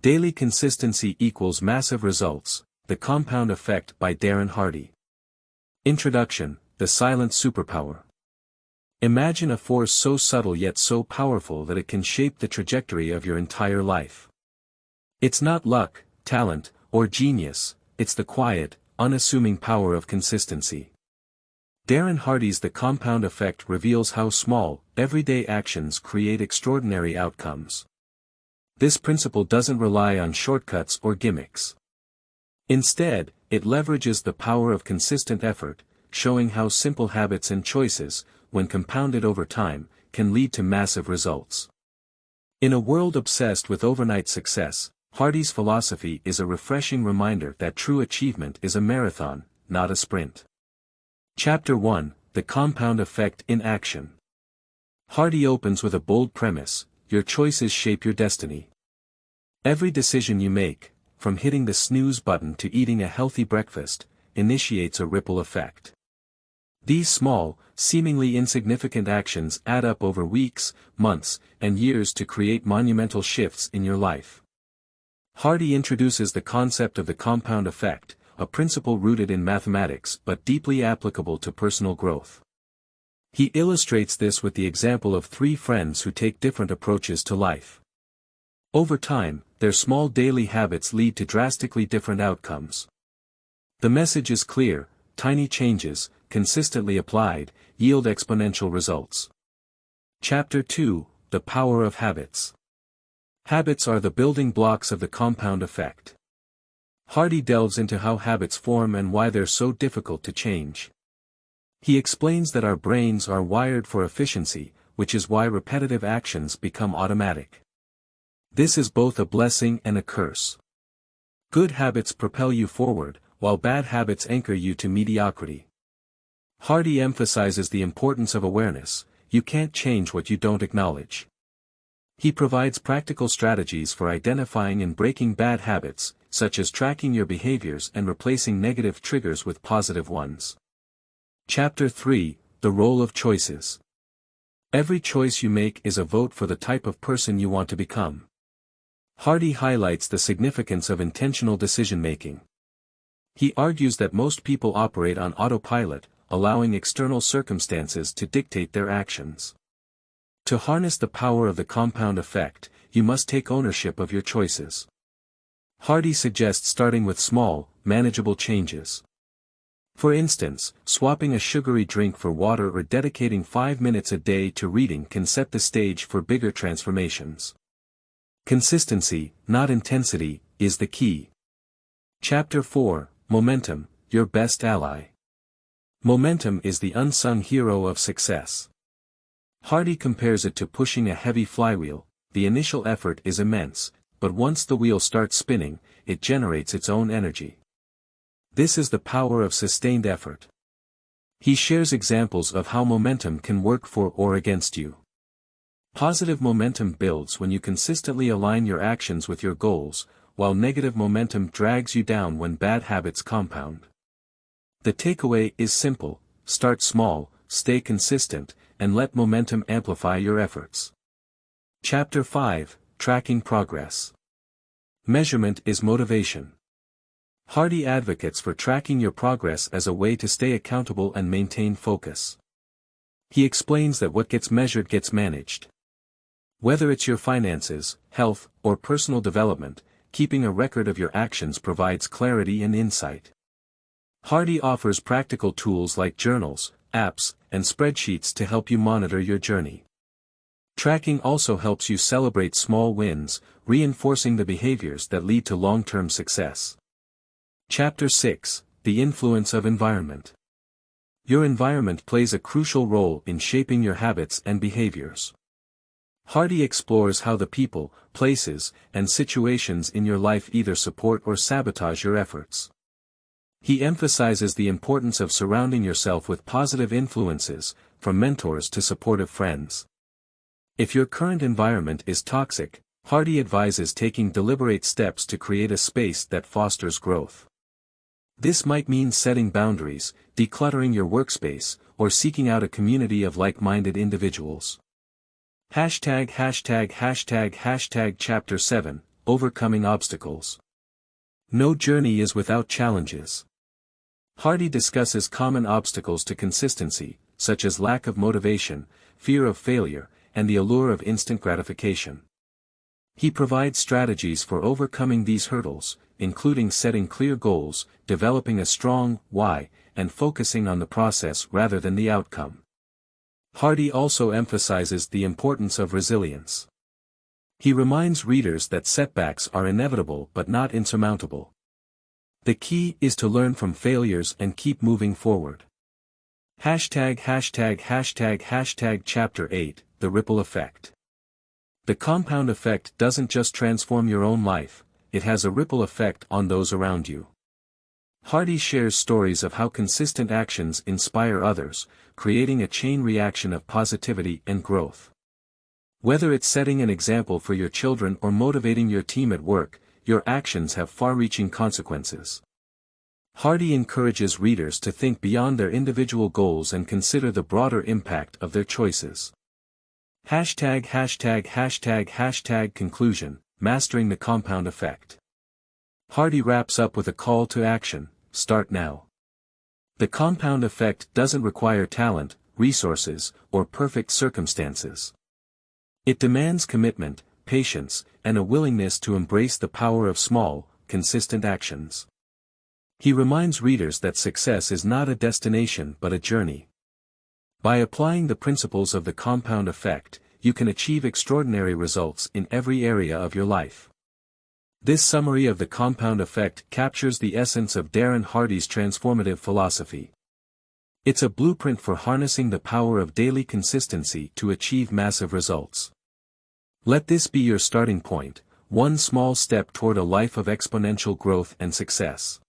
Daily consistency equals massive results. The Compound Effect by Darren Hardy. Introduction, the silent superpower. Imagine a force so subtle yet so powerful that it can shape the trajectory of your entire life. It's not luck, talent, or genius, it's the quiet, unassuming power of consistency. Darren Hardy's The Compound Effect reveals how small, everyday actions create extraordinary outcomes. This principle doesn't rely on shortcuts or gimmicks. Instead, it leverages the power of consistent effort, showing how simple habits and choices, when compounded over time, can lead to massive results. In a world obsessed with overnight success, Hardy's philosophy is a refreshing reminder that true achievement is a marathon, not a sprint. Chapter 1, The Compound Effect in Action. Hardy opens with a bold premise: your choices shape your destiny. Every decision you make, from hitting the snooze button to eating a healthy breakfast, initiates a ripple effect. These small, seemingly insignificant actions add up over weeks, months, and years to create monumental shifts in your life. Hardy introduces the concept of the compound effect, a principle rooted in mathematics but deeply applicable to personal growth. He illustrates this with the example of three friends who take different approaches to life. Over time, their small daily habits lead to drastically different outcomes. The message is clear: tiny changes, consistently applied, yield exponential results. Chapter 2, The Power of Habits. Habits are the building blocks of the compound effect. Hardy delves into how habits form and why they're so difficult to change. He explains that our brains are wired for efficiency, which is why repetitive actions become automatic. This is both a blessing and a curse. Good habits propel you forward, while bad habits anchor you to mediocrity. Hardy emphasizes the importance of awareness: you can't change what you don't acknowledge. He provides practical strategies for identifying and breaking bad habits, such as tracking your behaviors and replacing negative triggers with positive ones. Chapter 3, The Role of Choices. Every choice you make is a vote for the type of person you want to become. Hardy highlights the significance of intentional decision-making. He argues that most people operate on autopilot, allowing external circumstances to dictate their actions. To harness the power of the compound effect, you must take ownership of your choices. Hardy suggests starting with small, manageable changes. For instance, swapping a sugary drink for water or dedicating 5 minutes a day to reading can set the stage for bigger transformations. Consistency, not intensity, is the key. Chapter 4, Momentum, Your Best Ally. Momentum is the unsung hero of success. Hardy compares it to pushing a heavy flywheel. The initial effort is immense, but once the wheel starts spinning, it generates its own energy. This is the power of sustained effort. He shares examples of how momentum can work for or against you. Positive momentum builds when you consistently align your actions with your goals, while negative momentum drags you down when bad habits compound. The takeaway is simple: start small, stay consistent, and let momentum amplify your efforts. Chapter 5, Tracking Progress. Measurement is motivation. Hardy advocates for tracking your progress as a way to stay accountable and maintain focus. He explains that what gets measured gets managed. Whether it's your finances, health, or personal development, keeping a record of your actions provides clarity and insight. Hardy offers practical tools like journals, apps, and spreadsheets to help you monitor your journey. Tracking also helps you celebrate small wins, reinforcing the behaviors that lead to long-term success. Chapter 6, The Influence of Environment. Your environment plays a crucial role in shaping your habits and behaviors. Hardy explores how the people, places, and situations in your life either support or sabotage your efforts. He emphasizes the importance of surrounding yourself with positive influences, from mentors to supportive friends. If your current environment is toxic, Hardy advises taking deliberate steps to create a space that fosters growth. This might mean setting boundaries, decluttering your workspace, or seeking out a community of like-minded individuals. Chapter 7, overcoming obstacles. No journey is without challenges. Hardy discusses common obstacles to consistency, such as lack of motivation, fear of failure, and the allure of instant gratification. He provides strategies for overcoming these hurdles, including setting clear goals, developing a strong why, and focusing on the process rather than the outcome. Hardy also emphasizes the importance of resilience. He reminds readers that setbacks are inevitable but not insurmountable. The key is to learn from failures and keep moving forward. Chapter 8, The Ripple Effect. The compound effect doesn't just transform your own life, it has a ripple effect on those around you. Hardy shares stories of how consistent actions inspire others, creating a chain reaction of positivity and growth. Whether it's setting an example for your children or motivating your team at work, your actions have far-reaching consequences. Hardy encourages readers to think beyond their individual goals and consider the broader impact of their choices. Conclusion, Mastering the Compound Effect. Hardy wraps up with a call to action: start now. The compound effect doesn't require talent, resources, or perfect circumstances. It demands commitment, patience, and a willingness to embrace the power of small, consistent actions. He reminds readers that success is not a destination but a journey. By applying the principles of the compound effect, you can achieve extraordinary results in every area of your life. This summary of the compound effect captures the essence of Darren Hardy's transformative philosophy. It's a blueprint for harnessing the power of daily consistency to achieve massive results. Let this be your starting point, one small step toward a life of exponential growth and success.